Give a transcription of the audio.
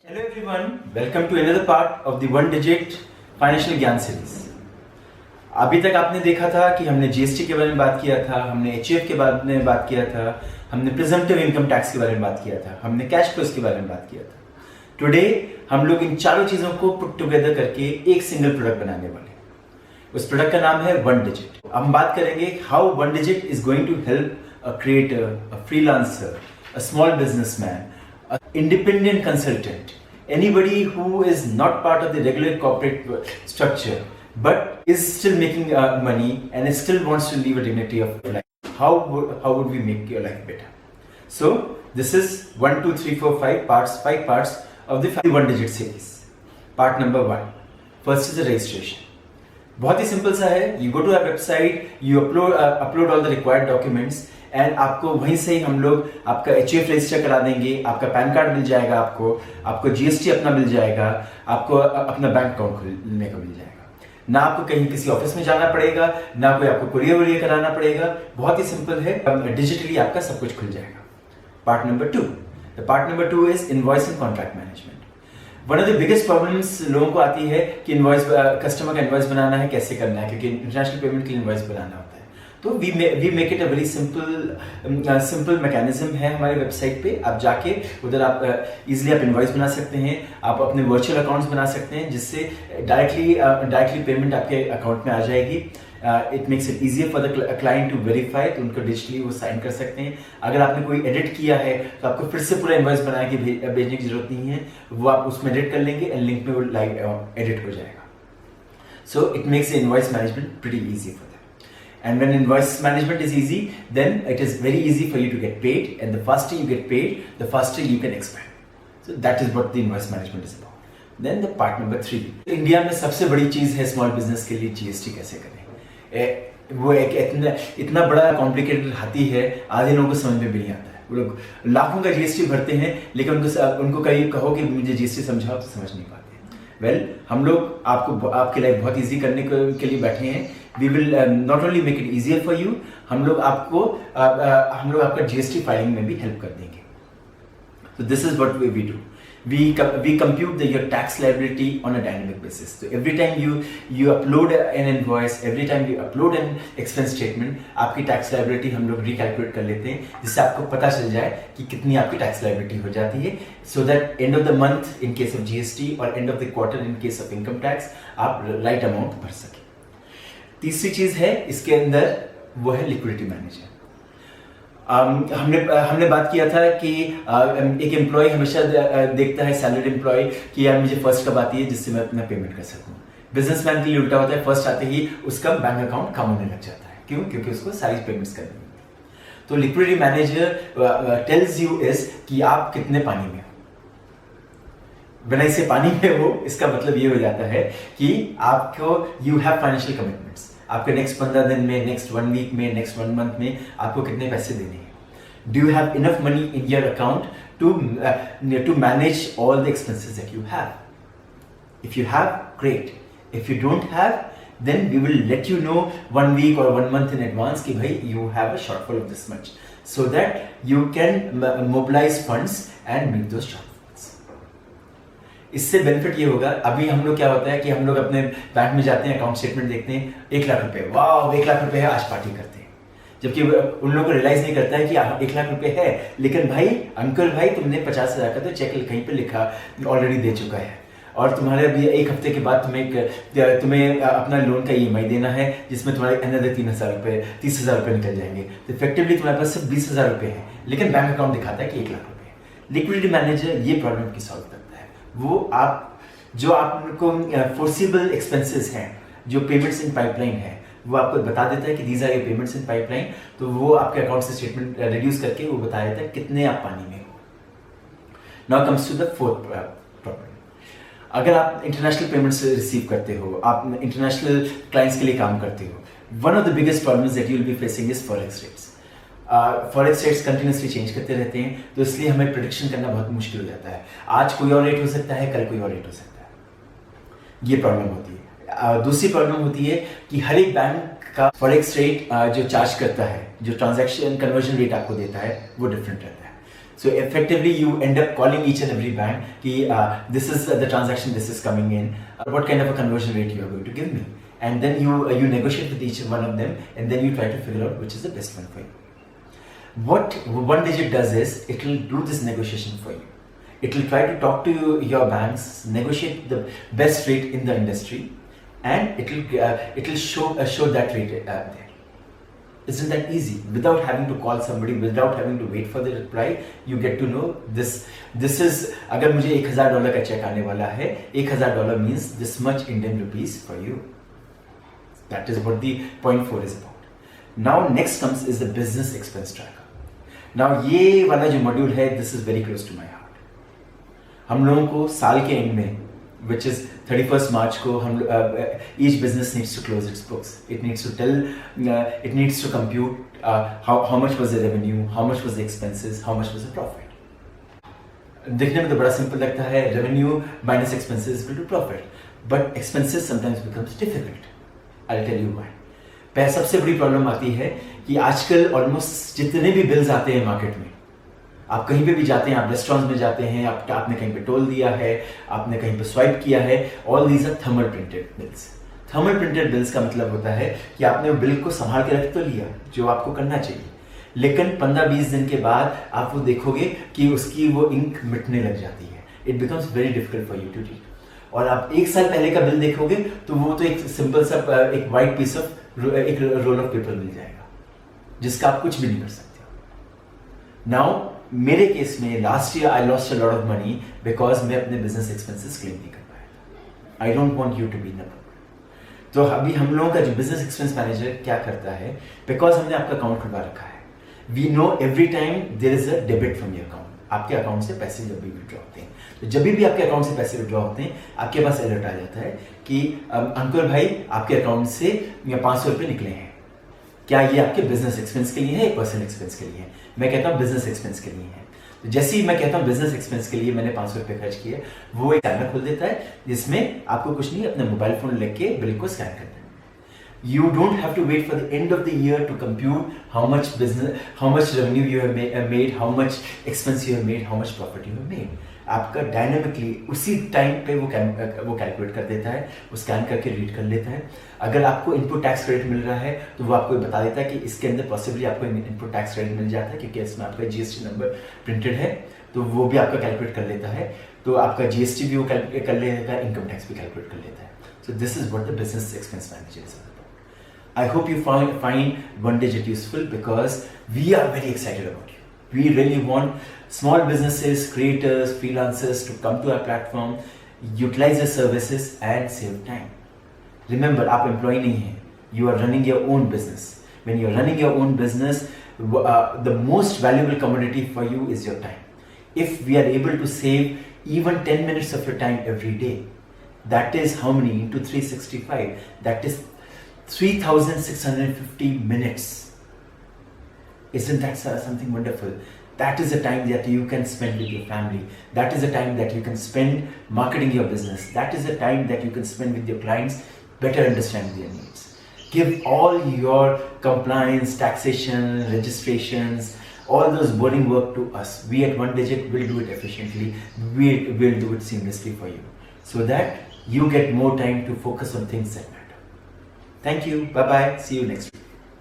Hello everyone, welcome to another part of the One Digit Financial ज्ञान series. अभी तक आपने देखा था कि हमने जीएसटी के बारे में बात किया था, हमने एचयूएफ के बारे में बात किया था, हमने प्रिजम्पटिव इनकम टैक्स के बारे में बात किया था, हमने कैश फ्लोस के बारे में बात किया था। टुडे हम लोग इन चारों चीजों को पुट टुगेदर करके एक सिंगल प्रोडक्ट बनाने वाले हैं। उस प्रोडक्ट का नाम है वन डिजिट। अब हम बात करेंगे how one digit is going to help a creator, a freelancer, a small businessman, an independent consultant, anybody who is not part of the regular corporate structure but is still making money and still wants to live a dignity of life. How would we make your life better? So this is 1, 2, 3, 4, 5 parts of the one digit series. Part number 1. First is the registration. बहुत ही simple सा है. You go to our website, you upload all the required documents. And आपको वहीं से ही हम लोग आपका HUF register करा देंगे, आपका पैन कार्ड मिल जाएगा, आपको जीएसटी अपना मिल जाएगा, आपको अपना बैंक अकाउंट खोलने को मिल जाएगा। ना आपको कहीं किसी ऑफिस में जाना पड़ेगा, ना कोई आपको कुरियर वुरियर कराना पड़ेगा। बहुत ही सिंपल है, डिजिटली आपका सब कुछ खुल जाएगा। Part number 2 is invoice and contract management. One of the biggest problems लोगों को आती है कि इनवॉइस, कस्टमर का इनवॉइस बनाना है, कैसे करना है, क्योंकि इंटरनेशनल पेमेंट के लिए इनवॉइस बनाना होता है। तो we make it a very simple mechanism है हमारे वेबसाइट पे। आप जाके उधर आप इजीली आप इनवॉइस बना सकते हैं, आप अपने वर्चुअल अकाउंट्स बना सकते हैं, जिससे डायरेक्टली पेमेंट आपके अकाउंट में आ जाएगी। It makes it easier for the client to verify, तो उनको डिजिटली वो साइन कर सकते हैं। अगर आपने कोई एडिट किया है तो आपको फिर से पूरा इनवॉइस बना के भेजने की जरूरत नहीं है, वो आप उसमें एडिट कर लेंगे एंड लिंक में वो लाइव एडिट हो जाएगा। So it makes the invoice management pretty easy for And when invoice management is easy, then it is very easy for you to get paid, and the faster you get paid, the faster you can expand. So that is what the invoice management is about. Then the part number 3, India में सबसे बड़ी चीज है small business के लिए GST कैसे करें। वो एक इतना बड़ा कॉम्प्लिकेटेड हाथी है, आधे लोगों को समझ में भी नहीं आता है। वो लोग लाखों का जीएसटी भरते हैं, लेकिन उनको कहीं कहो कि मुझे जीएसटी समझाओ तो समझ नहीं पाते। वेल, हम लोग आपकी लाइफ बहुत इजी करने के लिए बैठे हैं। We will not only make it easier for you, हम लोग आपका जीएसटी फाइलिंग में भी हेल्प कर देंगे। So this is what we do. We compute your tax liability on a dynamic basis. So every time you upload an invoice, every time you upload an expense statement, आपकी tax liability हम लोग recalculate कर लेते हैं, जिससे आपको पता चल जाए कि कितनी आपकी tax liability हो जाती है, so that end of the month in case of GST और end of the quarter in case of income tax आप right amount भर सकें। तीसरी चीज है इसके अंदर, वो है लिक्विडिटी मैनेजर। हमने बात किया था कि एक एम्प्लॉय हमेशा देखता है, सैलरीड एम्प्लॉय, कि यार मुझे फर्स्ट कब आती है जिससे मैं अपना पेमेंट कर सकूं। बिजनेसमैन के लिए उल्टा होता है, फर्स्ट आते ही उसका बैंक अकाउंट कम होने लग जाता है। क्यों? क्योंकि उसको सारी पेमेंट्स करनी होती है। तो liquidity manager tells you is कि आप कितने पानी में हो। बनाई से पानी में हो, इसका मतलब ये हो जाता है कि आपको यू हैव फाइनेंशियल कमिटमेंट्स। आपके नेक्स्ट 15 दिन में, नेक्स्ट 1 वीक में, नेक्स्ट 1 मंथ में आपको कितने पैसे देने हैं। Do you have enough money in your account to manage all the expenses that you have. If you have, great. If you don't have, then we will let you know 1 week और 1 month in advance कि भाई you have a shortfall of this much, so that you can mobilise funds and meet those shortfalls. इससे benefit ये होगा, अभी हम लोग क्या होता है कि हम लोग अपने बैंक में जाते हैं, अकाउंट स्टेटमेंट देखते हैं, 1 लाख रुपए, वाह 1 लाख रुपए है, आज पार्टी करते हैं। जबकि उन लोगों को रियलाइज नहीं करता है कि 1 लाख रुपए है, लेकिन भाई अंकल भाई तुमने 50,000 का तो चेक कहीं पे लिखा ऑलरेडी दे चुका है, और तुम्हारे अभी 1 हफ्ते के बाद तुम्हें अपना लोन का EMI देना है, जिसमें तुम्हारे अनदर 30,000 रुपए निकल जाएंगे। तो इफेक्टिवली तुम्हारे पास सिर्फ 20,000 रुपए है, लेकिन बैंक अकाउंट दिखाता है कि 1 लाख रुपए है। लिक्विडिटी मैनेजर ये प्रॉब्लम की सॉल्व करता है। वो जो आपको फोर्सिबल एक्सपेंसेस हैं, जो पेमेंट्स इन पाइपलाइन है, वो आपको बता देता है कि these are your payments in pipeline. तो वो आपके अकाउंट से स्टेटमेंट रिड्यूस करके वो बता देता है कितने आप पानी में हो। Now comes to the fourth problem. अगर आप इंटरनेशनल पेमेंट्स रिसीव करते हो, आप इंटरनेशनल क्लाइंट्स के लिए काम करते हो, one of the biggest problems that you will be facing is forex rates. Forex rates continuously change करते रहते हैं, तो इसलिए हमें प्रेडिक्शन करना बहुत मुश्किल हो जाता है। आज कोई और रेट हो सकता है, कल कोई और रेट हो सकता है। ये प्रॉब्लम होती है। दूसरी प्रॉब्लम होती है कि हर एक बैंक का फॉरेक्स रेट जो चार्ज करता है, जो ट्रांजैक्शन कन्वर्जन रेट आपको देता है, वो डिफरेंट रहता है। So effectively, you end up calling each and every bank, ki, this is the transaction, this is coming in. What kind of a conversion rate you are going to give me? And then you negotiate with each one of them, and then you try to figure out which is the best one for you. What One Digit does is, it will do this negotiation for you. It will try to talk to your banks, negotiate the best rate in the industry, and it will show that rate there. Isn't that easy? Without having to call somebody, without having to wait for the reply, you get to know this. This is, अगर मुझे $1,000 का check आने वाला है, $1,000 means this much Indian rupees for you. That is what the point 4 is about. Now next comes is the business expense tracker. Now ये वाला जो module है, this is very close to my heart. हम लोगों को साल के and में, which is 31st March को, हम each business needs to close its books. It needs to tell, it needs to compute how much was the revenue, how much was the expenses, how much was the profit. देखने में तो बड़ा simple लगता है, revenue minus expenses equal to profit, but expenses sometimes becomes difficult. I'll tell you why. सबसे बड़ी problem आती है कि आजकल ऑलमोस्ट जितने भी बिल्स आते हैं मार्केट में, आप कहीं पे भी जाते हैं, आप रेस्टोरेंट्स में जाते हैं, आपने कहीं पे टोल दिया है, आपने कहीं पे स्वाइप किया है, all these are thermal printed bills. Thermal printed bills का मतलब होता है कि आपने वो बिल को संभाल के रख तो लिया जो आपको करना चाहिए, लेकिन 15-20 दिन के बाद आप वो देखोगे कि उसकी वो इंक मिटने लग जाती है. It becomes very difficult for you to read. और आप 1 साल पहले का बिल देखोगे तो वो तो एक सिंपल सा एक वाइट पीस ऑफ, एक रोल ऑफ पेपर मिल जाएगा जिसका आप कुछ भी नहीं कर सकते. नाउ मेरे केस में last year I lost a lot of money because मैं अपने बिजनेस एक्सपेंसेस क्लेम नहीं कर पाया था. I don't want you to be in the. तो अभी हम लोगों का जो बिजनेस एक्सपेंस मैनेजर क्या करता है, बिकॉज हमने आपका अकाउंट खुलवा रखा है, we know every time there is a debit from your account. आपके अकाउंट से पैसे जब भी विड्रॉ होते हैं, तो जब भी आपके अकाउंट से पैसे विड्रॉ होते हैं, आपके पास अलर्ट आ जाता है कि अंकुर भाई आपके अकाउंट से 500 रुपये निकले हैं. क्या ये आपके बिजनेस एक्सपेंस के लिए है, पर्सनल एक्सपेंस के लिए है? मैं कहता हूँ बिजनेस एक्सपेंस के लिए है. तो जैसे ही मैं कहता हूँ बिजनेस एक्सपेंस के लिए मैंने 500 रुपये खर्च किए, वो एक स्कैनर खोल देता है जिसमें आपको कुछ नहीं, अपने मोबाइल फोन लेके बिल को स्कैन करना है. You don't have to wait for the end of the year to compute how much revenue you have made, how much expense you have made, how much profit you have made. आपका dynamically उसी time पे वो calculate कर देता है, वो scan करके read कर लेता है. अगर आपको इनपुट टैक्स क्रेडिट मिल रहा है तो वो आपको बता देता है कि इसके अंदर पॉसिबली आपको इनपुट टैक्स क्रेडिट मिल जाता है क्योंकि इसमें आपका जीएसटी नंबर प्रिंटेड है, तो वो भी आपका कैलकुलेट कर लेता है. तो आपका जीएसटी भी वो कैलकुलेट कर लेता है, इनकम टैक्स भी कैलकुलेट कर लेता है. So this is what the business expense manager is. I hope you find One Digit useful because we are very excited about you. We really want small businesses, creators, freelancers to come to our platform, utilize the services and save time. Remember, आप employee नहीं हैं. You are running your own business. When you are running your own business, the most valuable commodity for you is your time. If we are able to save even 10 minutes of your time every day, that is how many into 365? That is 3,650 minutes. Isn't that something wonderful? That is the time that you can spend with your family. That is the time that you can spend marketing your business. That is the time that you can spend with your clients, better understand their needs. Give all your compliance, taxation, registrations, all those boring work to us. We at One Digit will do it efficiently. We will do it seamlessly for you so that you get more time to focus on things that matter. Thank you. Bye-bye. See you next week.